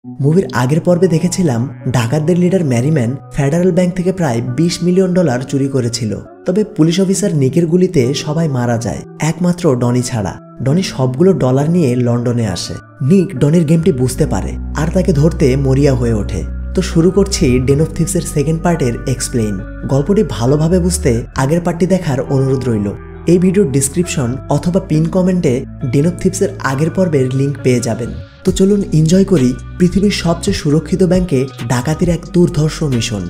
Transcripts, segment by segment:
মুভির আগের পর্বে দেখেছিলাম ডাকাতদের লিডার ম্যারিম্যান ফেডারেল ব্যাংক থেকে প্রায় $20 মিলিয়ন চুরি করেছিল। তবে পুলিশ অফিসার নিকের গুলিতে সবাই মারা যায়, একমাত্র ডনি ছাড়া। ডনি সবগুলো ডলার নিয়ে লন্ডনে আসে। নিক ডনির গেমটি বুঝতে পারে আর তাকে ধরতে মরিয়া হয়ে ওঠে। তো শুরু করছি ডেন অফ থিভসের সেকেন্ড পার্টের এক্সপ্লেইন। গল্পটি ভালোভাবে বুঝতে আগের পার্টটি দেখার অনুরোধ রইল। এই ভিডিওর ডিসক্রিপশন অথবা পিন কমেন্টে ডেন অফ থিভসের আগের পর্বের লিঙ্ক পেয়ে যাবেন। তো চলুন এনজয় করি পৃথিবীর সবচেয়ে সুরক্ষিত ব্যাংকে ডাকাতির এক দুর্ধর্ষ মিশন।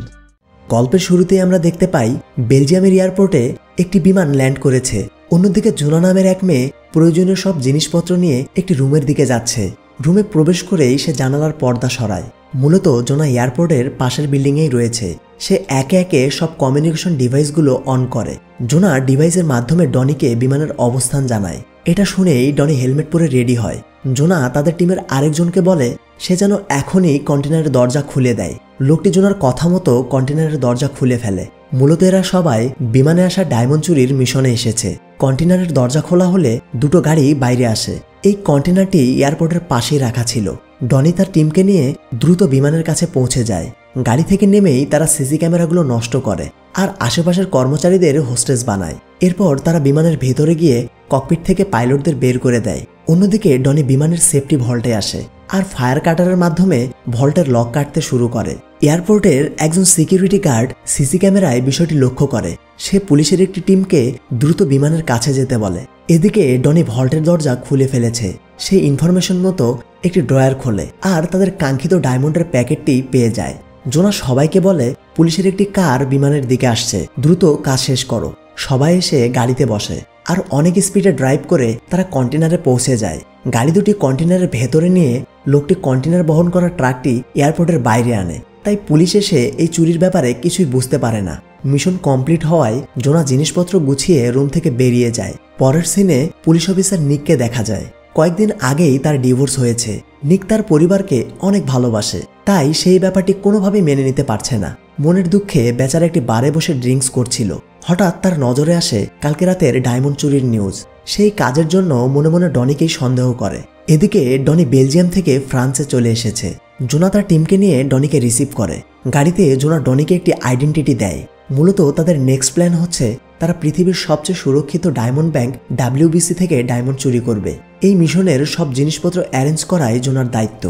গল্পের শুরুতেই আমরা দেখতে পাই বেলজিয়ামের এয়ারপোর্টে একটি বিমান ল্যান্ড করেছে। অন্যদিকে জোনা নামের এক মেয়ে প্রয়োজনীয় সব জিনিসপত্র নিয়ে একটি রুমের দিকে যাচ্ছে। রুমে প্রবেশ করেই সে জানালার পর্দা সরায়। মূলত জোনা এয়ারপোর্টের পাশের বিল্ডিংয়েই রয়েছে। সে একে একে সব কমিউনিকেশন ডিভাইসগুলো অন করে। জোনা ডিভাইসের মাধ্যমে ডনিকে বিমানের অবস্থান জানায়। এটা শুনেই ডনি হেলমেট পরে রেডি হয়। জোনা তাদের টিমের আরেকজনকে বলে সে যেন এখনই কন্টেনারের দরজা খুলে দেয়। লোকটি জোনার কথা মতো কন্টেনারের দরজা খুলে ফেলে। মূলত এরা সবাই বিমানে আসা ডায়মন্ড চুরির মিশনে এসেছে। কন্টেনারের দরজা খোলা হলে দুটো গাড়ি বাইরে আসে। এই কন্টেনারটি এয়ারপোর্টের পাশেই রাখা ছিল। ডনি তার টিমকে নিয়ে দ্রুত বিমানের কাছে পৌঁছে যায়। গাড়ি থেকে নেমেই তারা সিসি ক্যামেরাগুলো নষ্ট করে আর আশেপাশের কর্মচারীদের হোস্টেস বানায়। এরপর তারা বিমানের ভেতরে গিয়ে ককপিট থেকে পাইলটদের বের করে দেয়। অন্যদিকে ডনি বিমানের সেফটি ভল্টে আসে আর ফায়ার কাটারের মাধ্যমে ভল্টের লক কাটতে শুরু করে। এয়ারপোর্টের একজন সিকিউরিটি গার্ড সিসি ক্যামেরায় বিষয়টি লক্ষ্য করে। সে পুলিশের একটি টিমকে দ্রুত বিমানের কাছে যেতে বলে। এদিকে ডনি ভল্টের দরজা খুলে ফেলেছে। সেই ইনফরমেশন মতো একটি ড্রয়ার খোলে আর তাদের কাঙ্ক্ষিত ডায়মন্ডের প্যাকেটটি পেয়ে যায়। জোনা সবাইকে বলে পুলিশের একটি কার বিমানের দিকে আসছে, দ্রুত কাজ শেষ করো। সবাই এসে গাড়িতে বসে আর অনেক স্পিডে ড্রাইভ করে তারা কন্টেনারে পৌঁছে যায়। গাড়ি দুটি কন্টেনারের ভেতরে নিয়ে লোকটি কন্টেনার বহন করা ট্রাকটি এয়ারপোর্টের বাইরে আনে। তাই পুলিশ এসে এই চুরির ব্যাপারে কিছুই বুঝতে পারে না। মিশন কমপ্লিট হওয়ায় জোনা জিনিসপত্র গুছিয়ে রুম থেকে বেরিয়ে যায়। পরের সিনে পুলিশ অফিসার নিককে দেখা যায়। কয়েকদিন আগেই তার ডিভোর্স হয়েছে। নিক তার পরিবারকে অনেক ভালোবাসে, তাই সেই ব্যাপারটি কোনোভাবেই মেনে নিতে পারছে না। মনের দুঃখে বেচারা একটি বারে বসে ড্রিঙ্কস করছিল। হঠাৎ তার নজরে আসে কালকে রাতের ডায়মন্ড চুরির নিউজ। সেই কাজের জন্য মনে মনে ডনিকেই সন্দেহ করে। এদিকে ডনি বেলজিয়াম থেকে ফ্রান্সে চলে এসেছে। জোনা তার টিমকে নিয়ে ডনিকে রিসিভ করে। গাড়িতে জোনা ডনিকে একটি আইডেন্টিটি দেয়। মূলত তাদের নেক্সট প্ল্যান হচ্ছে তারা পৃথিবীর সবচেয়ে সুরক্ষিত ডায়মন্ড ব্যাংক WBC থেকে ডায়মন্ড চুরি করবে। এই মিশনের সব জিনিসপত্র অ্যারেঞ্জ করাই জোনার দায়িত্ব।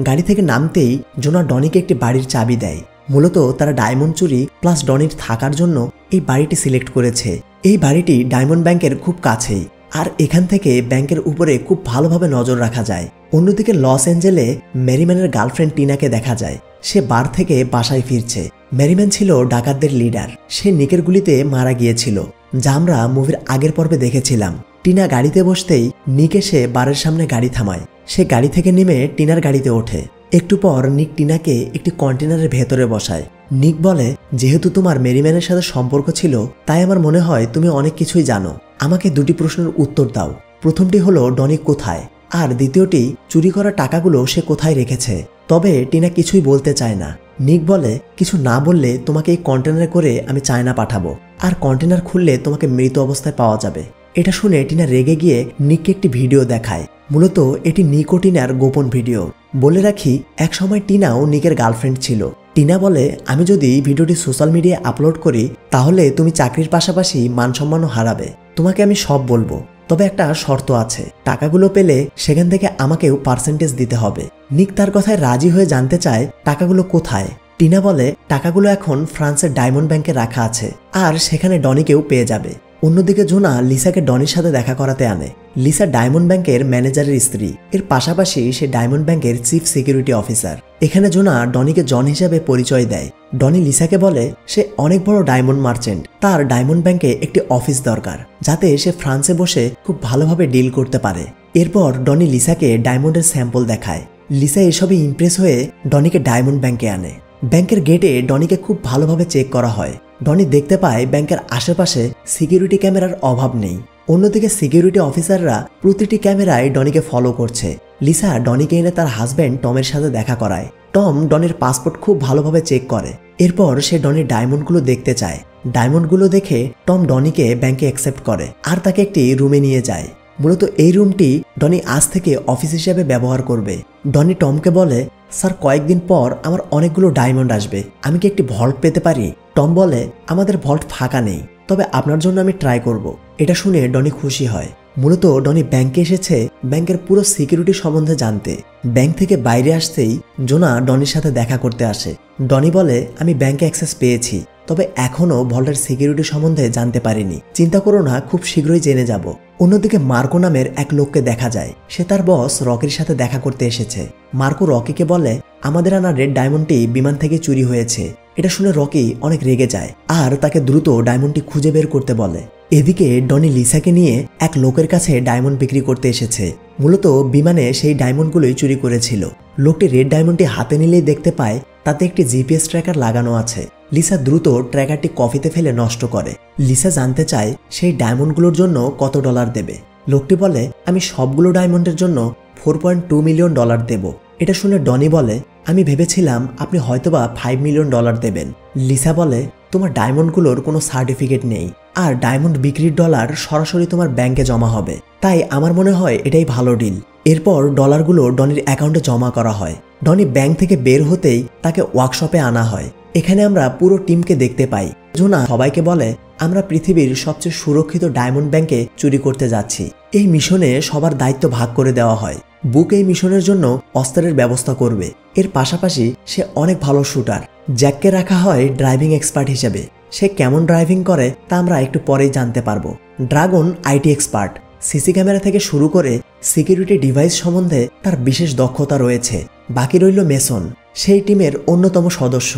গাড়ি থেকে নামতেই জোনা ডনিকে একটি বাড়ির চাবি দেয়। মূলত তারা ডায়মন্ড চুরি প্লাস ডনির থাকার জন্য এই বাড়িটি সিলেক্ট করেছে। এই বাড়িটি ডায়মন্ড ব্যাংকের খুব কাছেই আর এখান থেকে ব্যাংকের উপরে খুব ভালোভাবে নজর রাখা যায়। অন্যদিকে লস অ্যাঞ্জেলে ম্যারিম্যানের গার্লফ্রেন্ড টিনাকে দেখা যায়। সে বার থেকে বাসায় ফিরছে। ম্যারিম্যান ছিল ডাকাতদের লিডার। সে নিকের গুলিতে মারা গিয়েছিল, যা আমরা মুভির আগের পর্বে দেখেছিলাম। টিনা গাড়িতে বসতেই নিক এসে বারের সামনে গাড়ি থামায়। সে গাড়ি থেকে নেমে টিনার গাড়িতে ওঠে। একটু পর নিক টিনাকে একটি কন্টেনারের ভেতরে বসায়। নিক বলে যেহেতু তোমার ম্যারিম্যানের সাথে সম্পর্ক ছিল, তাই আমার মনে হয় তুমি অনেক কিছুই জানো। আমাকে দুটি প্রশ্নের উত্তর দাও। প্রথমটি হলো ডনি কোথায়, আর দ্বিতীয়টি চুরি করা টাকাগুলো সে কোথায় রেখেছে। তবে টিনা কিছুই বলতে চায় না। নিক বলে কিছু না বললে তোমাকে এই কন্টেনারে করে আমি চায়না পাঠাবো, আর কন্টেনার খুললে তোমাকে মৃত অবস্থায় পাওয়া যাবে। এটা শুনে টিনা রেগে গিয়ে নিককে একটি ভিডিও দেখায়। মূলত এটি নিক ও টিনার গোপন ভিডিও। বলে রাখি একসময় টিনাও নিকের গার্লফ্রেন্ড ছিল। টিনা বলে আমি যদি ভিডিওটি সোশ্যাল মিডিয়ায় আপলোড করি তাহলে তুমি চাকরির পাশাপাশি মান সম্মানও হারাবে। তোমাকে আমি সব বলবো, তবে একটা শর্ত আছে। টাকাগুলো পেলে সেখান থেকে আমাকেও পার্সেন্টেজ দিতে হবে। নিক তার কথায় রাজি হয়ে জানতে চায় টাকাগুলো কোথায়। টিনা বলে টাকাগুলো এখন ফ্রান্সের ডায়মন্ড ব্যাংকে রাখা আছে আর সেখানে ডনিকেও পেয়ে যাবে। অন্যদিকে জোনা লিসাকে ডনির সাথে দেখা করাতে আনে। লিসা ডায়মন্ড ব্যাংকের ম্যানেজারের স্ত্রী। এর পাশাপাশি সে ডায়মন্ড ব্যাংকের চিফ সিকিউরিটি অফিসার। এখানে জোনা ডনিকে জন হিসেবে পরিচয় দেয়। ডনি লিসাকে বলে সে অনেক বড় ডায়মন্ড মার্চেন্ট, তার ডায়মন্ড ব্যাংকে একটি অফিস দরকার যাতে সে ফ্রান্সে বসে খুব ভালোভাবে ডিল করতে পারে। এরপর ডনি লিসাকে ডায়মন্ডের স্যাম্পল দেখায়। লিসা এসবে ইমপ্রেস হয়ে ডনিকে ডায়মন্ড ব্যাংকে আনে। ব্যাংকের গেটে ডনিকে খুব ভালোভাবে চেক করা হয়। ডনি দেখতে পায় ব্যাংকের আশেপাশে সিকিউরিটি ক্যামেরার অভাব নেই। অন্যদিকে সিকিউরিটি অফিসাররা প্রতিটি ক্যামেরায় ডনিকে ফলো করছে। লিসা ডনিকে এনে তার হাজব্যান্ড টমের সাথে দেখা করায়। টম ডনির পাসপোর্ট খুব ভালোভাবে চেক করে। এরপর সে ডনির ডায়মন্ডগুলো দেখতে চায়। ডায়মন্ডগুলো দেখে টম ডনিকে ব্যাংকে অ্যাকসেপ্ট করে আর তাকে একটি রুমে নিয়ে যায়। মূলত এই রুমটি ডনি আজ থেকে অফিস হিসেবে ব্যবহার করবে। ডনি টমকে বলে স্যার কয়েকদিন পর আমার অনেকগুলো ডায়মন্ড আসবে, আমি কি একটি ভল্ট পেতে পারি? টম বলে, আমাদের ভল্ট ফাঁকা নেই, তবে আপনার জন্য আমি ট্রাই করব। এটা শুনে ডনি খুশি হয়। মূলত ডনি ব্যাংকে এসেছে ব্যাংকের পুরো সিকিউরিটি সম্বন্ধে জানতে। ব্যাংক থেকে বাইরে আসতেই জোনা ডনির সাথে দেখা করতে আসে। ডনি বলে, আমি ব্যাংকে অ্যাক্সেস পেয়েছি, তবে এখনও ভল্টের সিকিউরিটি সম্বন্ধে জানতে পারিনি। চিন্তা করো না, খুব শীঘ্রই জেনে যাব। অন্যদিকে মার্কো নামের এক লোককে দেখা যায়। সে তার বস রকির সাথে দেখা করতে এসেছে। মার্কো রকিকে বলে, আমাদের আনা রেড ডায়মন্ডটি বিমান থেকে চুরি হয়েছে। এটা শুনে রকি অনেক রেগে যায় আর তাকে দ্রুত ডায়মন্ডটি খুঁজে বের করতে বলে। এদিকে ডনি লিসাকে নিয়ে এক লোকের কাছে ডায়মন্ড বিক্রি করতে এসেছে। মূলত বিমানে সেই ডায়মন্ডগুলোই চুরি করেছিল। লোকটি রেড ডায়মন্ডটি হাতে নিলেই দেখতে পায় তাতে একটি জিপিএস ট্র্যাকার লাগানো আছে। লিসা দ্রুত ট্র্যাকারটি কফিতে ফেলে নষ্ট করে। লিসা জানতে চায় সেই ডায়মন্ডগুলোর জন্য কত ডলার দেবে। লোকটি বলে, আমি সবগুলো ডায়মন্ডের জন্য $4.2 মিলিয়ন দেব। এটা শুনে ডনি বলে, আমি ভেবেছিলাম আপনি হয়তোবা $5 মিলিয়ন দেবেন। লিসা বলে, তোমার ডায়মন্ডগুলোর কোনো সার্টিফিকেট নেই আর ডায়মন্ড বিক্রির ডলার সরাসরি তোমার ব্যাংকে জমা হবে, তাই আমার মনে হয় এটাই ভালো ডিল। এরপর ডলারগুলো ডনির অ্যাকাউন্টে জমা করা হয়। ডনি ব্যাংক থেকে বের হতেই তাকে ওয়ার্কশপে আনা হয়। এখানে আমরা পুরো টিমকে দেখতে পাই। জোনা সবাইকে বলে, আমরা পৃথিবীর সবচেয়ে সুরক্ষিত ডায়মন্ড ব্যাংকে চুরি করতে যাচ্ছি। এই মিশনে সবার দায়িত্ব ভাগ করে দেওয়া হয়। বুক এই মিশনের জন্য অস্ত্রের ব্যবস্থা করবে। এর পাশাপাশি সে অনেক ভালো শুটার। জ্যাককে রাখা হয় ড্রাইভিং এক্সপার্ট হিসেবে। সে কেমন ড্রাইভিং করে তা আমরা একটু পরেই জানতে পারবো। Dragon IT expert. CC camera থেকে শুরু করে সিকিউরিটি ডিভাইস সম্বন্ধে তার বিশেষ দক্ষতা রয়েছে। বাকি রইল মেসন, সেই টিমের অন্যতম সদস্য।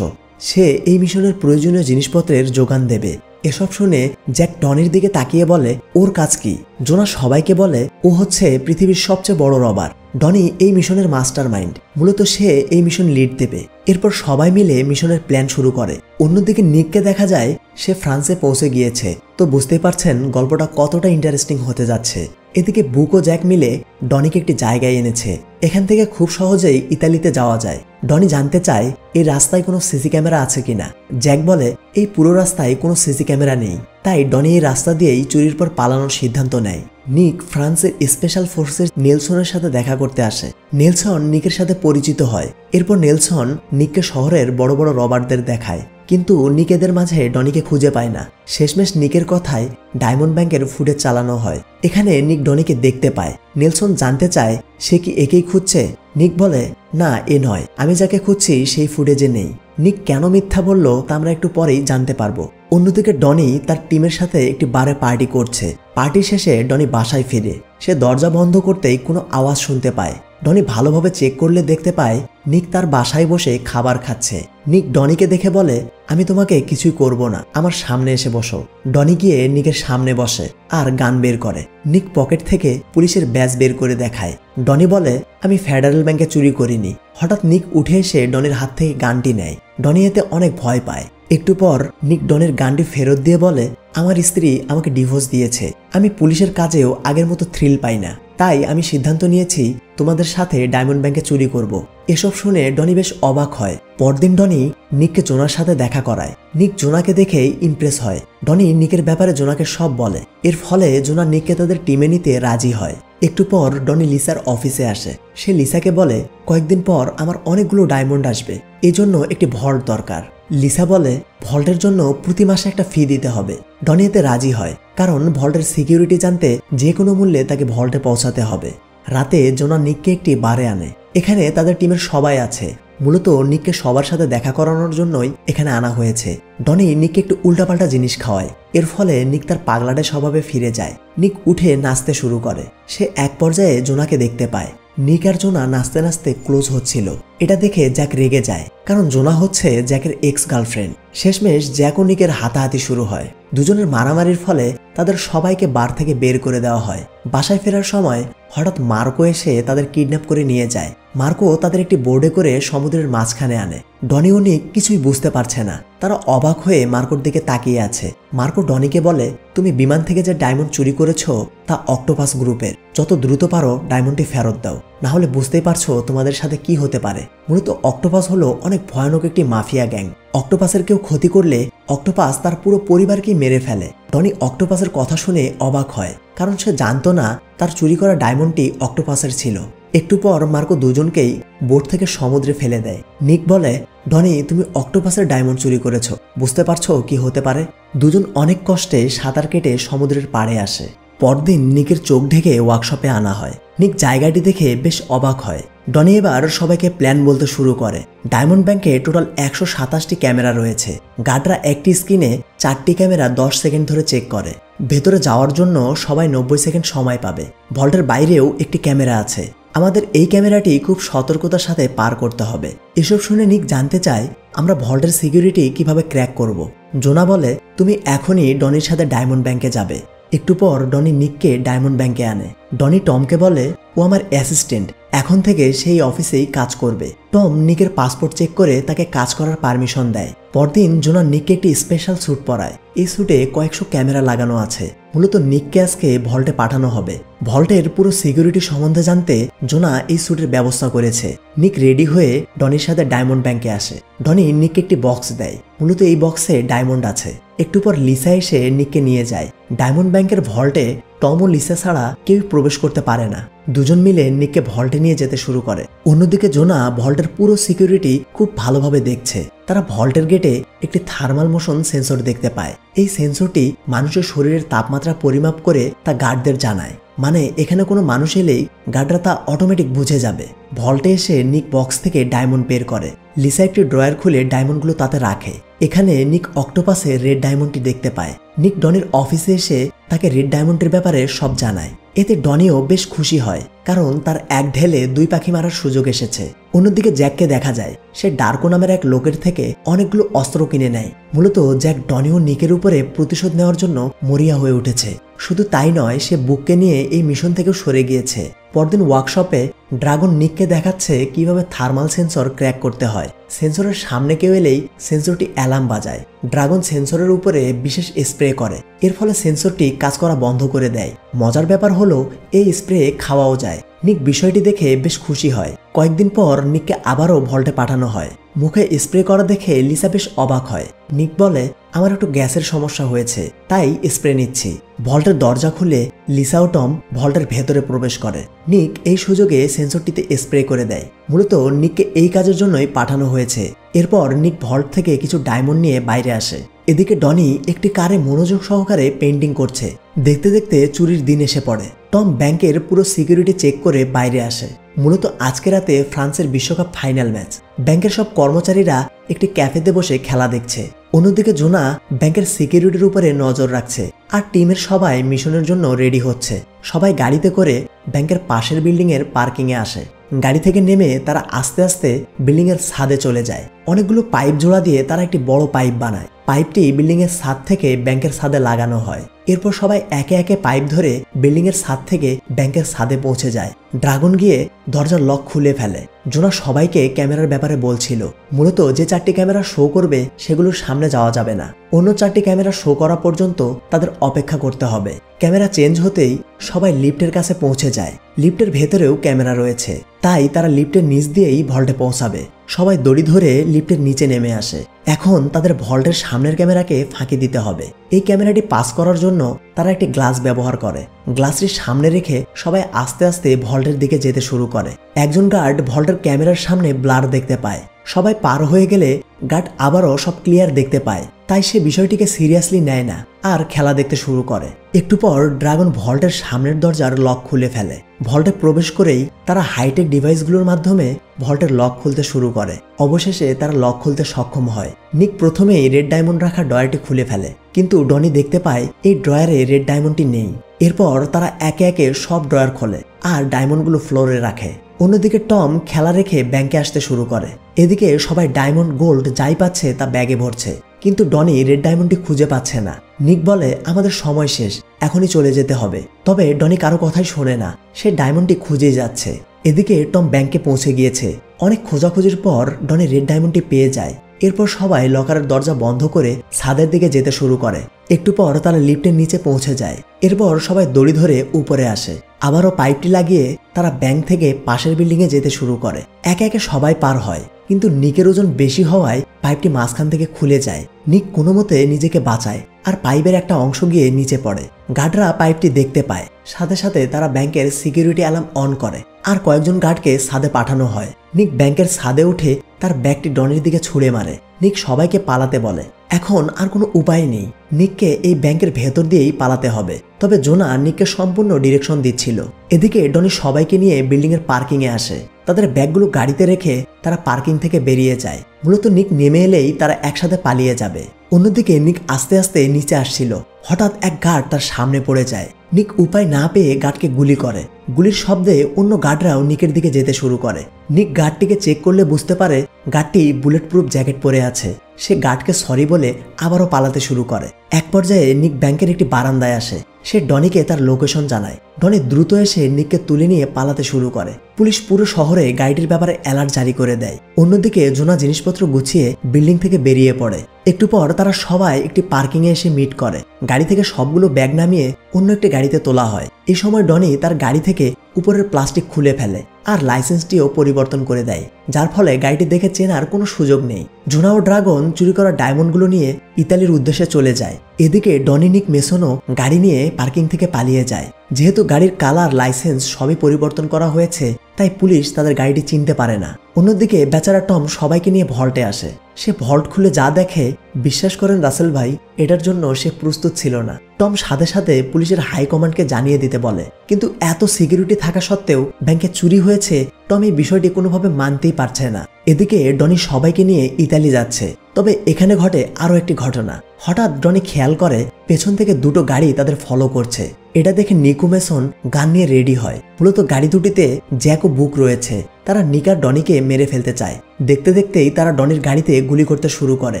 সে এই মিশনের প্রয়োজনীয় জিনিসপত্রের যোগান দেবে। এসব শুনে জ্যাক ডনির দিকে তাকিয়ে বলে, ওর কাজ কি? জোনা সবাইকে বলে, ও হচ্ছে পৃথিবীর সবচেয়ে বড় রবার। ডনি এই মিশনের মাস্টার মাইন্ড। মূলত সে এই মিশন লিড দেবে। এরপর সবাই মিলে মিশনের প্ল্যান শুরু করে। অন্যদিকে নিককে দেখা যায় সে ফ্রান্সে পৌঁছে গিয়েছে। তো বুঝতেই পারছেন গল্পটা কতটা ইন্টারেস্টিং হতে যাচ্ছে। এদিকে বুক ও জ্যাক মিলে ডনিকে একটি জায়গায় এনেছে। এখান থেকে খুব সহজেই ইতালিতে যাওয়া যায়। ডনি জানতে চায় এই রাস্তায় কোনো সিসি ক্যামেরা আছে কিনা। জ্যাক বলে, এই পুরো রাস্তায় কোনো সিসি ক্যামেরা নেই। তাই ডনি এই রাস্তা দিয়েই চুরির পর পালানোর সিদ্ধান্ত নেয়। নিক ফ্রান্সের স্পেশাল ফোর্সের নেলসনের সাথে দেখা করতে আসে। নেলসন নিকের সাথে পরিচিত হয়। এরপর নেলসন নিককে শহরের বড় বড় রবারদের দেখায়, কিন্তু নিক এদের মাঝে ডনিকে খুঁজে পায় না। শেষমেশ নিকের কথায় ডায়মন্ড ব্যাংকের ফুটেজ চালানো হয়। এখানে নিক ডনিকে দেখতে পায়। নেলসন জানতে চায় সে কি একেই খুঁজছে। নিক বলে, না, এ নয়, আমি যাকে খুঁজছি সেই ফুটেজে নেই। নিক কেন মিথ্যা বলল তা আমরা একটু পরেই জানতে পারবো। অন্যদিকে ডনি তার টিমের সাথে একটি বারে পার্টি করছে। পার্টি শেষে ডনি বাসায় ফিরে। সে দরজা বন্ধ করতেই কোনো আওয়াজ শুনতে পায়। ডনি ভালোভাবে চেক করলে দেখতে পায় নিক তার বাসায় বসে খাবার খাচ্ছে। নিক ডনিকে দেখে বলে, আমি তোমাকে কিছুই করব না, আমার সামনে এসে বসো। ডনি গিয়ে নিকের সামনে বসে আর গান বের করে। নিক পকেট থেকে পুলিশের ব্যাজ বের করে দেখায়। ডনি বলে, আমি ফেডারেল ব্যাংকে চুরি করিনি। হঠাৎ নিক উঠে এসে ডনির হাত থেকে গানটি নেয়। ডনি এতে অনেক ভয় পায়। একটু পর নিক ডনের গানটি ফেরত দিয়ে বলে, আমার স্ত্রী আমাকে ডিভোর্স দিয়েছে। আমি পুলিশের কাজেও আগের মতো থ্রিল পাই না, তাই আমি সিদ্ধান্ত নিয়েছি তোমাদের সাথে ডায়মন্ড ব্যাংকে চুরি করব। এসব শুনে ডনি বেশ অবাক হয়। পরদিন ডনি নিককে জোনার সাথে দেখা করায়। নিক জোনাকে দেখেই ইমপ্রেস হয়। ডনি নিকের ব্যাপারে জোনাকে সব বলে। এর ফলে জোনা নিককে তাদের টিমে নিতে রাজি হয়। একটু পর ডনি লিসার অফিসে আসে। সে লিসাকে বলে, কয়েকদিন পর আমার অনেকগুলো ডায়মন্ড আসবে, এজন্য একটি ভল্ট দরকার। লিসা বলে, ভল্টের জন্য প্রতি মাসে একটা ফি দিতে হবে। ডনি এতে রাজি হয়, কারণ ভল্টের সিকিউরিটি জানতে যে কোনো মূল্যে তাকে ভল্টে পৌঁছাতে হবে। রাতে জোনা নিককে একটি বারে আনে। এখানে তাদের টিমের সবাই আছে। মূলত নিককে সবার সাথে দেখা করানোর জন্যই এখানে আনা হয়েছে। ডনি নিককে একটু উল্টাপাল্টা জিনিস খাওয়ায়। এর ফলে নিক তার পাগলাটে স্বভাবে ফিরে যায়। নিক উঠে নাচতে শুরু করে। সে এক পর্যায়ে জোনাকে দেখতে পায়। নিক আর জোনা নাচতে নাচতে ক্লোজ হচ্ছিল। এটা দেখে জ্যাক রেগে যায়, কারণ জোনা হচ্ছে জ্যাকের এক্স গার্লফ্রেন্ড। শেষমেশ জ্যাক ও নিকের হাতাহাতি শুরু হয়। দুজনের মারামারির ফলে তাদের সবাইকে বার থেকে বের করে দেওয়া হয়। বাসায় ফেরার সময় হঠাৎ মার্কো এসে তাদের কিডন্যাপ করে নিয়ে যায়। মার্কো তাদের একটি বোর্ডে করে সমুদ্রের মাঝখানে আনে। ডনি ও নিক কিছুই বুঝতে পারছে না। তারা অবাক হয়ে মার্কোর দিকে তাকিয়ে আছে। মার্কো ডনিকে বলে, তুমি বিমান থেকে যে ডায়মন্ড চুরি করেছো তা অক্টোপাস গ্রুপের। যত দ্রুত পারো ডায়মন্ডটি ফেরত দাও, না হলে বুঝতেই পারছো তোমাদের সাথে কি হতে পারে। মূলত অক্টোপাস হলো অনেক ভয়ানক একটি মাফিয়া গ্যাং। অক্টোপাসের কেউ ক্ষতি করলে অক্টোপাস তার পুরো পরিবারকেই মেরে ফেলে। ডনি অক্টোপাসের কথা শুনে অবাক হয়, কারণ সে জানতো না তার চুরি করা ডায়মন্ডটি অক্টোপাসের ছিল। একটু পর মার্কো দুজনকেই বোট থেকে সমুদ্রে ফেলে দেয়। নিক বলে, ডনি তুমি অক্টোপাসের ডায়মন্ড চুরি করেছো, বুঝতে পারছো কি হতে পারে? দুজন অনেক কষ্টে সাঁতার কেটে সমুদ্রের পাড়ে আসে। পরদিন নিকের চোখ ঢেকে ওয়ার্কশপে আনা হয়। নিক জায়গাটি দেখে বেশ অবাক হয়। ডনি এবার সবাইকে প্ল্যান বলতে শুরু করে। ডায়মন্ড ব্যাংকে টোটাল 127টি ক্যামেরা রয়েছে। গার্ডরা একটি স্ক্রিনে 4টি ক্যামেরা 10 সেকেন্ড ধরে চেক করে। ভেতরে যাওয়ার জন্য সবাই 90 সেকেন্ড সময় পাবে। ভল্টের বাইরেও একটি ক্যামেরা আছে। আমাদের এই ক্যামেরাটি খুব সতর্কতার সাথে পার করতে হবে। এসব শুনে নিক জানতে চায় আমরা ভল্টের সিকিউরিটি কিভাবে ক্র্যাক করব। জোনা বলে, তুমি এখনই ডনির সাথে ডায়মন্ড ব্যাংকে যাবে। একটু পর ডনি নিককে ডায়মন্ড ব্যাংকে আনে। ডনি টমকে বলে, ও আমার অ্যাসিস্ট্যান্ট, এখন থেকে সেই অফিসেই কাজ করবে। টম নিকের পাসপোর্ট চেক করে তাকে কাজ করার পারমিশন দেয়। পরদিন জোনা নিককে একটি স্পেশাল স্যুট পরায়। এই স্যুটে কয়েকশো ক্যামেরা লাগানো আছে। মূলত নিককে আজকে ভল্টে পাঠানো হবে। ভল্টের পুরো সিকিউরিটি সম্বন্ধে জানতে জোনা এই স্যুটের ব্যবস্থা করেছে। নিক রেডি হয়ে ডনির সাথে ডায়মন্ড ব্যাংকে আসে। ডনি নিককে একটি বক্স দেয়। মূলত এই বক্সে ডায়মন্ড আছে। একটু পর লিসা এসে নিককে নিয়ে যায়। ডায়মন্ড ব্যাংকের ভল্টে টম ও লিসা ছাড়া কেউ প্রবেশ করতে পারে না। দুজন মিলে নিককে ভল্টে নিয়ে যেতে শুরু করে। অন্যদিকে জোনা ভল্টের পুরো সিকিউরিটি খুব ভালোভাবে দেখছে। তারা ভল্টের গেটে একটি থার্মাল মোশন সেন্সর দেখতে পায়। এই সেন্সরটি মানুষের শরীরের তাপমাত্রা পরিমাপ করে তা গার্ডদের জানায়। মানে এখানে কোনো মানুষ এলেই গার্ডরা তা অটোমেটিক বুঝে যাবে। ভল্টে এসে নিক বক্স থেকে ডায়মন্ড বের করে। লিসা একটি ড্রয়ার খুলে ডায়মন্ডগুলো তাতে রাখে। এখানে নিক অক্টোপাসে রেড ডায়মন্ডটি দেখতে পায়। নিক ডনির অফিসে এসে তাকে রেড ডায়মন্ডের ব্যাপারে সব জানায়। এতে ডনিও বেশ খুশি হয়, কারণ তার এক ঢেলে দুই পাখি মারার সুযোগ এসেছে। অন্যদিকে জ্যাককে দেখা যায় সে ডার্কো নামের এক লোকের থেকে অনেকগুলো অস্ত্র কিনে নেয়। মূলত জ্যাক ডনি ও নিকের উপরে প্রতিশোধ নেওয়ার জন্য মরিয়া হয়ে উঠেছে। শুধু তাই নয়, সে বুককে নিয়ে এই মিশন থেকেও সরে গিয়েছে। পরদিন ওয়ার্কশপে ড্রাগন নিককে দেখাচ্ছে কিভাবে থার্মাল সেন্সর ক্র্যাক করতে হয়। সেন্সরের সামনে কেউ এলেই সেন্সরটি অ্যালার্ম বাজায়। ড্রাগন সেন্সরের উপরে বিশেষ স্প্রে করে। এর ফলে সেন্সরটি কাজ করা বন্ধ করে দেয়। মজার ব্যাপার হলো এই স্প্রে খাওয়াও যায়। নিক বিষয়টি দেখে বেশ খুশি হয়। কয়েকদিন পর নিককে আবারও ভল্টে পাঠানো হয়। মুখে স্প্রে করা দেখে লিসা বেশ অবাক হয়। নিক বলে, আমার একটু গ্যাসের সমস্যা হয়েছে, তাই স্প্রে নিচ্ছি। ভল্টের দরজা খুলে লিসা ও টম ভল্টের ভেতরে প্রবেশ করে। নিক এই সুযোগে সেন্সরটিতে স্প্রে করে দেয়। মূলত নিককে এই কাজের জন্যই পাঠানো হয়েছে। এরপর নিক ভল্ট থেকে কিছু ডায়মন্ড নিয়ে বাইরে আসে। এদিকে ডনি একটি কারে মনোযোগ সহকারে পেন্টিং করছে। দেখতে দেখতে চুরির দিন এসে পড়ে। টম ব্যাংকের পুরো সিকিউরিটি চেক করে বাইরে আসে। মূলত আজকে রাতে ফ্রান্সের বিশ্বকাপ ফাইনাল ম্যাচ। ব্যাংকের সব কর্মচারীরা একটি ক্যাফেতে বসে খেলা দেখছে। অন্যদিকে জোনা ব্যাংকের সিকিউরিটির উপরে নজর রাখছে, আর টিমের সবাই মিশনের জন্য রেডি হচ্ছে। সবাই গাড়িতে করে ব্যাংকের পাশের বিল্ডিং এর পার্কিং এ আসে। গাড়ি থেকে নেমে তারা আস্তে আস্তে বিল্ডিং এর ছাদে চলে যায়। অনেকগুলো পাইপ জোড়া দিয়ে তারা একটি বড় পাইপ বানায়। পাইপটি বিল্ডিং এর ছাদ থেকে ব্যাংকের ছাদে লাগানো হয়। এরপর সবাই একে একে পাইপ ধরে বিল্ডিং এর ছাদ থেকে ব্যাংকের ছাদে পৌঁছে যায়। ড্রাগন গিয়ে দরজার লক খুলে ফেলে। জোনা সবাইকে ক্যামেরার ব্যাপারে বলছিল। মূলত যে 4টি ক্যামেরা শো করবে সেগুলোর সামনে যাওয়া যাবে না। অন্য 4টি ক্যামেরা শো করা পর্যন্ত তাদের অপেক্ষা করতে হবে। ক্যামেরা চেঞ্জ হতেই সবাই লিফটের কাছে পৌঁছে যায়। লিফটের ভেতরেও ক্যামেরা রয়েছে, তাই তারা লিফটের নিচ দিয়েই ভল্টে পৌঁছাবে। সবাই দড়ি ধরে লিফটের নিচে নেমে আসে। এখন তাদের ভল্টের সামনের ক্যামেরাকে ফাঁকি দিতে হবে। এই ক্যামেরাটি পাস করার জন্য তারা একটি গ্লাস ব্যবহার করে। গ্লাসটি সামনে রেখে সবাই আস্তে আস্তে ভল্টের দিকে যেতে শুরু করে। একজন গার্ড ভল্টের ক্যামেরার সামনে ব্লার দেখতে পায়। সবাই পার হয়ে গেলে গার্ড আবারও সব ক্লিয়ার দেখতে পায়, তাই সে বিষয়টিকে সিরিয়াসলি নেয় না আর খেলা দেখতে শুরু করে। একটু পর ড্রাগন ভল্টের সামনের দরজার লক খুলে ফেলে। ভল্টে প্রবেশ করেই তারা হাইটেক ডিভাইসগুলোর মাধ্যমে ভল্টের লক খুলতে শুরু করে। অবশেষে তারা লক খুলতে সক্ষম হয়। নিক প্রথমেই রেড ডায়মন্ড রাখা ড্রয়ারটি খুলে ফেলে, কিন্তু ডনি দেখতে পায় এই ড্রয়ারে রেড ডায়মন্ডটি নেই। এরপর তারা একে একে সব ড্রয়ার খোলে আর ডায়মন্ডগুলো ফ্লোরে রাখে। অন্যদিকে টম খেলা রেখে ব্যাংকে আসতে শুরু করে। এদিকে সবাই ডায়মন্ড গোল্ড যাই পাচ্ছে তা ব্যাগে ভরছে, কিন্তু ডনি রেড ডায়মন্ডটি খুঁজে পাচ্ছে না। নিক বলে, আমাদের সময় শেষ, এখনই চলে যেতে হবে। তবে ডনি কারো কথাই শোনে না, সে ডায়মন্ডটি খুঁজে যাচ্ছে। এদিকে টম ব্যাংকে পৌঁছে গিয়েছে। অনেক খোঁজাখুঁজির পর ডনি রেড ডায়মন্ডটি পেয়ে যায়। এরপর সবাই লকারের দরজা বন্ধ করে ছাদের দিকে যেতে শুরু করে। একটু পর তারা লিফটের নিচে পৌঁছে যায়। এরপর সবাই দড়ি ধরে উপরে আসে। আবারও পাইপটি লাগিয়ে তারা ব্যাংক থেকে পাশের বিল্ডিংয়ে যেতে শুরু করে। একে একে সবাই পার হয়, কিন্তু নিকের ওজন বেশি হওয়ায় পাইপটি মাঝখান থেকে খুলে যায়। নিক কোনো মতে নিজেকে বাঁচায় আর পাইপের একটা অংশ গিয়ে নিচে পড়ে। গার্ডরা পাইপটি দেখতে পায়, সাথে সাথে তারা ব্যাংকের সিকিউরিটি অ্যালার্ম অন করে আর কয়েকজন গার্ডকে ছাদে পাঠানো হয়। নিক ব্যাংকের ছাদে উঠে তার ব্যাগটি ডনির দিকে ছুঁড়ে মারে। নিক সবাইকে পালাতে বলে। এখন আর কোনো উপায় নেই, নিককে এই ব্যাংকের ভেতর দিয়েই পালাতে হবে। তবে জোনা নিককে সম্পূর্ণ ডিরেকশন দিচ্ছিল। এদিকে ডনি সবাইকে নিয়ে বিল্ডিংয়ের পার্কিংয়ে আসে। তাদের ব্যাগগুলো গাড়িতে রেখে তারা পার্কিং থেকে বেরিয়ে যায়। মূলত নিক নেমে এলেই তারা একসাথে পালিয়ে যাবে। অন্যদিকে নিক আস্তে আস্তে নিচে আসছিল। হঠাৎ এক গার্ড তার সামনে পড়ে যায়। নিক উপায় না পেয়ে গার্ডকে গুলি করে। গুলির শব্দে অন্য গার্ডরাও নিকের দিকে যেতে শুরু করে। নিক গার্ডটিকে চেক করলে বুঝতে পারে গার্ডটি বুলেট প্রুফ জ্যাকেট পরে আছে। সে গার্ডকে সরি বলে আবারও পালাতে শুরু করে। এক পর্যায়ে নিক ব্যাংকের একটি বারান্দায় আসে। সে ডনিকে তার লোকেশন জানায়। ডনি দ্রুত এসে নিককে তুলে নিয়ে পালাতে শুরু করে। পুলিশ পুরো শহরে গাড়িটির ব্যাপারে অ্যালার্ট জারি করে দেয়। অন্যদিকে জোনা জিনিসপত্র গুছিয়ে বিল্ডিং থেকে বেরিয়ে পড়ে। একটু পর তারা সবাই একটি পার্কিংয়ে এসে মিট করে। গাড়ি থেকে সবগুলো ব্যাগ নামিয়ে অন্য একটি গাড়িতে তোলা হয়। এই সময় ডনি তার গাড়ি থেকে উপরের প্লাস্টিক খুলে ফেলে আর লাইসেন্সটিও পরিবর্তন করে দেয়, যার ফলে গাড়িটি দেখে চেনার কোনো সুযোগ নেই। জোনা ও ড্রাগন চুরি করা ডায়মন্ডগুলো নিয়ে ইতালির উদ্দেশ্যে চলে যায়। এদিকে ডনি, নিক, মেসনও গাড়ি নিয়ে পার্কিং থেকে পালিয়ে যায়। যেহেতু গাড়ির কালার, লাইসেন্স সবই পরিবর্তন করা হয়েছে, তাই পুলিশ তাদের গাড়িটি চিনতে পারে না। অন্যদিকে বেচারা টম সবাইকে নিয়ে ভল্টে আসে। সে ভল্ট খুলে যা দেখে, বিশ্বাস করেন রাসেল ভাই, এটার জন্য সে প্রস্তুত ছিল না। টম সাথে সাথে পুলিশের হাইকমান্ডকে জানিয়ে দিতে বলে, কিন্তু এত সিকিউরিটি থাকা সত্ত্বেও ব্যাংকে চুরি হয়েছে, টম এই বিষয়টি কোনোভাবে মানতেই পারছে না। এদিকে ডনি সবাইকে নিয়ে ইতালি যাচ্ছে। তবে এখানে ঘটে আরও একটি ঘটনা। হঠাৎ ডনি খেয়াল করে পেছন থেকে দুটো গাড়ি তাদের ফলো করছে। এটা দেখে নিক ও মেসন গান নিয়ে রেডি হয়। মূলত গাড়ি দুটিতে জ্যাক ও বুক রয়েছে। তারা নিক আর ডনিকে মেরে ফেলতে চায়। দেখতে দেখতেই তারা ডনির গাড়িতে গুলি করতে শুরু করে।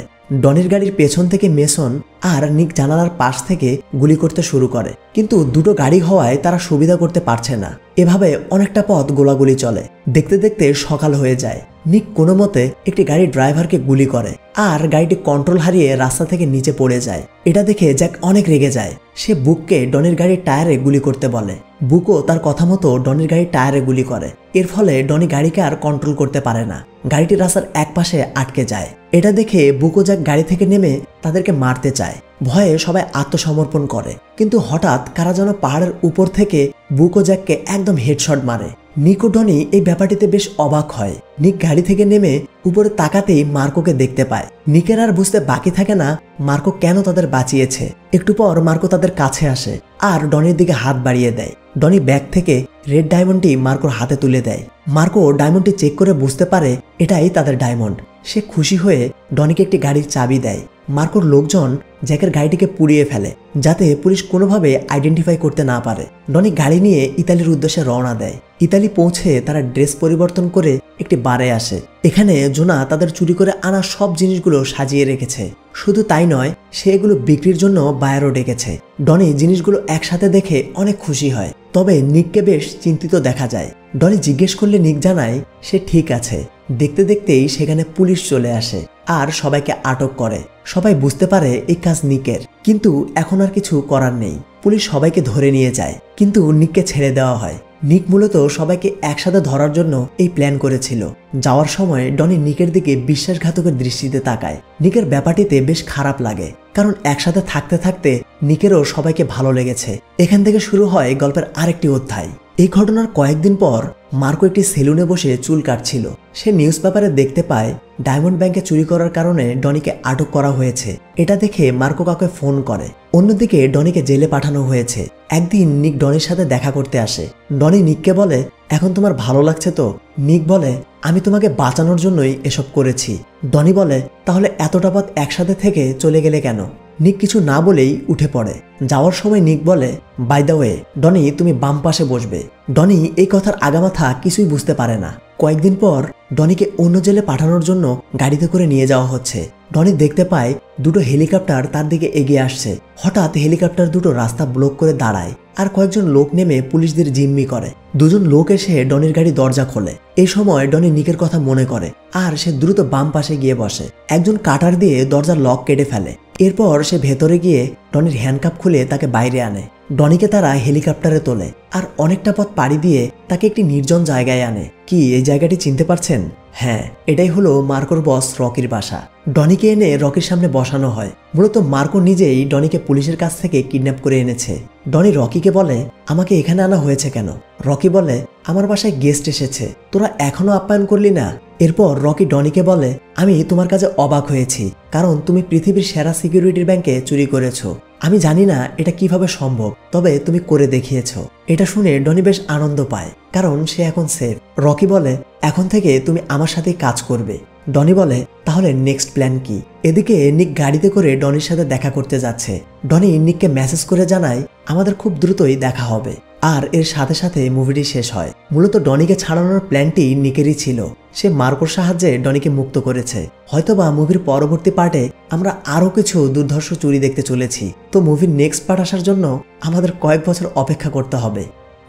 ডনির গাড়ির পেছন থেকে মেসন আর নিক জানালার পাশ থেকে গুলি করতে শুরু করে, কিন্তু দুটো গাড়ি হওয়ায় তারা সুবিধা করতে পারছে না। এভাবে অনেকটা পথ গোলাগুলি চলে। দেখতে দেখতে সকাল হয়ে যায়। নিক কোনো মতে একটি গাড়ির ড্রাইভারকে গুলি করে আর গাড়িটি কন্ট্রোল হারিয়ে রাস্তা থেকে নিচে পড়ে যায়। এটা দেখে জ্যাক অনেক রেগে যায়। সে বুককে ডনির গাড়ির টায়ারে গুলি করতে বলে। বুকও তার কথা মতো ডনির গাড়ির টায়ারে গুলি করে। এর ফলে ডনি গাড়িকে আর কন্ট্রোল করতে পারে না। গাড়িটি রাস্তার এক পাশে আটকে যায়। এটা দেখে বুকো জ্যাক গাড়ি থেকে নেমে তাদেরকে মারতে চায়। ভয়ে সবাই আত্মসমর্পণ করে, কিন্তু হঠাৎ কারা যেন পাহাড়ের উপর থেকে বুকো জ্যাককে একদম হেডশট মারে। নিক ও ডনি এই ব্যাপারটিতে বেশ অবাক হয়। নিক গাড়ি থেকে নেমে উপরে তাকাতেই মার্কোকে দেখতে পায়। নিকের আর বুঝতে বাকি থাকে না মার্কো কেন তাদের বাঁচিয়েছে। একটু পর মার্কো তাদের কাছে আসে আর ডনির দিকে হাত বাড়িয়ে দেয়। ডনি ব্যাগ থেকে রেড ডায়মন্ডটি মার্কোর হাতে তুলে দেয়। মার্কো ডায়মন্ডটি চেক করে বুঝতে পারে এটাই তাদের ডায়মন্ড। সে খুশি হয়ে ডনিকে একটি গাড়ির চাবি দেয়। মার্কোর লোকজন জ্যাকের গাড়িটিকে পুড়িয়ে ফেলে, যাতে পুলিশ কোনোভাবে আইডেন্টিফাই করতে না পারে। ডনি গাড়ি নিয়ে ইতালির উদ্দেশ্যে রওনা দেয়। ইতালি পৌঁছে তারা ড্রেস পরিবর্তন করে একটি বারে আসে। এখানে জোনা তাদের চুরি করে আনা সব জিনিসগুলো সাজিয়ে রেখেছে। শুধু তাই নয়, সে এগুলো বিক্রির জন্য বায়ারও ডেকেছে। ডনি জিনিসগুলো একসাথে দেখে অনেক খুশি হয়। তবে নিককে বেশ চিন্তিত দেখা যায়। ডনি জিজ্ঞেস করলে নিক জানায় সে ঠিক আছে। দেখতে দেখতেই সেখানে পুলিশ চলে আসে আর সবাইকে আটক করে। সবাই বুঝতে পারে এই কাজ নিকের, কিন্তু এখন আর কিছু করার নেই। পুলিশ সবাইকে ধরে নিয়ে যায়, কিন্তু নিককে ছেড়ে দেওয়া হয়। নিক মূলত সবাইকে একসাথে ধরার জন্য এই প্ল্যান করেছিল। যাওয়ার সময় ডনি নিকের দিকে বিশ্বাসঘাতকের দৃষ্টিতে তাকায়। নিকের ব্যাপারটিতে বেশ খারাপ লাগে, কারণ একসাথে থাকতে থাকতে নিকেরও সবাইকে ভালো লেগেছে। এখান থেকে শুরু হয় গল্পের আরেকটি অধ্যায়। এই ঘটনার কয়েকদিন পর মার্কো একটি সেলুনে বসে চুল কাটছিল। সে নিউজ পেপারে দেখতে পায় ডায়মন্ড ব্যাংকে চুরি করার কারণে ডনিকে আটক করা হয়েছে। এটা দেখে মার্কো কাউকে ফোন করে। অন্যদিকে ডনিকে জেলে পাঠানো হয়েছে। একদিন নিক ডনির সাথে দেখা করতে আসে। ডনি নিককে বলে, এখন তোমার ভালো লাগছে তো? নিক বলে, আমি তোমাকে বাঁচানোর জন্যই এসব করেছি। ডনি বলে, তাহলে এতটা পথ একসাথে থেকে চলে গেলে কেন? নিক কিছু না বলেই উঠে পড়ে। যাওয়ার সময় নিক বলে, বাই দ্য ওয়ে ডনি, তুমি বাম পাশে বসবে। ডনি এই কথার আগামাথা কিছুই বুঝতে পারে না। কয়েকদিন পর ডনিকে অন্য জেলে পাঠানোর জন্য গাড়িতে করে নিয়ে যাওয়া হচ্ছে। ডনি দেখতে পায় দুটো হেলিকপ্টার তার দিকে এগিয়ে আসছে। হঠাৎ হেলিকপ্টার দুটো রাস্তা ব্লক করে দাঁড়ায় আর কয়েকজন লোক নেমে পুলিশদের জিম্মি করে। দুজন লোক এসে ডনির গাড়ি দরজা খোলে। এই সময় ডনি নিকের কথা মনে করে আর সে দ্রুত বাম পাশে গিয়ে বসে। একজন কাটার দিয়ে দরজার লক কেটে ফেলে। এরপর সে ভেতরে গিয়ে ডনির হ্যান্ডকাপ খুলে তাকে বাইরে আনে। ডনিকে তারা হেলিকপ্টারে তোলে আর অনেকটা পথ পাড়ি দিয়ে তাকে একটি নির্জন জায়গায় আনে। কি এই জায়গাটি চিনতে পারছেন? হ্যাঁ, এটাই হলো মার্কোর বস রকির বাসা। ডনিকে এনে রকির সামনে বসানো হয়। মূলত মার্কো নিজেই ডনিকে পুলিশের কাছ থেকে কিডন্যাপ করে এনেছে। ডনি রকিকে বলে, আমাকে এখানে আনা হয়েছে কেন? রকি বলে, আমার বাসায় গেস্ট এসেছে, তোরা এখনো আপ্যায়ন করলি না? এরপর রকি ডনিকে বলে, আমি তোমার কাছে অবাক হয়েছি, কারণ তুমি পৃথিবীর সেরা সিকিউরিটির ব্যাংকে চুরি করেছো। আমি জানি না এটা কিভাবে সম্ভব, তবে তুমি করে দেখিয়েছো। এটা শুনে ডনি বেশ আনন্দ পায়, কারণ সে এখন সেফ। রকি বলে, এখন থেকে তুমি আমার সাথেই কাজ করবে। ডনি বলে, তাহলে নেক্সট প্ল্যান কি? এদিকে নিক গাড়িতে করে ডনির সাথে দেখা করতে যাচ্ছে। ডনি নিককে মেসেজ করে জানায়, আমাদের খুব দ্রুতই দেখা হবে। আর এর সাথে সাথে মুভিটি শেষ হয়। মূলত ডনিকে ছাড়ানোর প্ল্যানটি নিকেরই ছিল। সে মার্কোর সাহায্যে ডনিকে মুক্ত করেছে। হয়তোবা মুভির পরবর্তী পার্টে আমরা আরও কিছু দুর্ধর্ষ চুরি দেখতে চলেছি। তো মুভির নেক্সট পার্ট আসার জন্য আমাদের কয়েক বছর অপেক্ষা করতে হবে।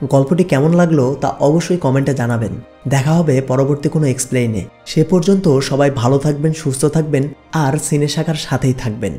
গল্পটি কেমন লাগলো তা অবশ্যই কমেন্টে জানাবেন। দেখা হবে পরবর্তী কোনো এক্সপ্লেইনে। সে পর্যন্ত সবাই ভালো থাকবেন, সুস্থ থাকবেন আর সিনে শাখার সাথেই থাকবেন।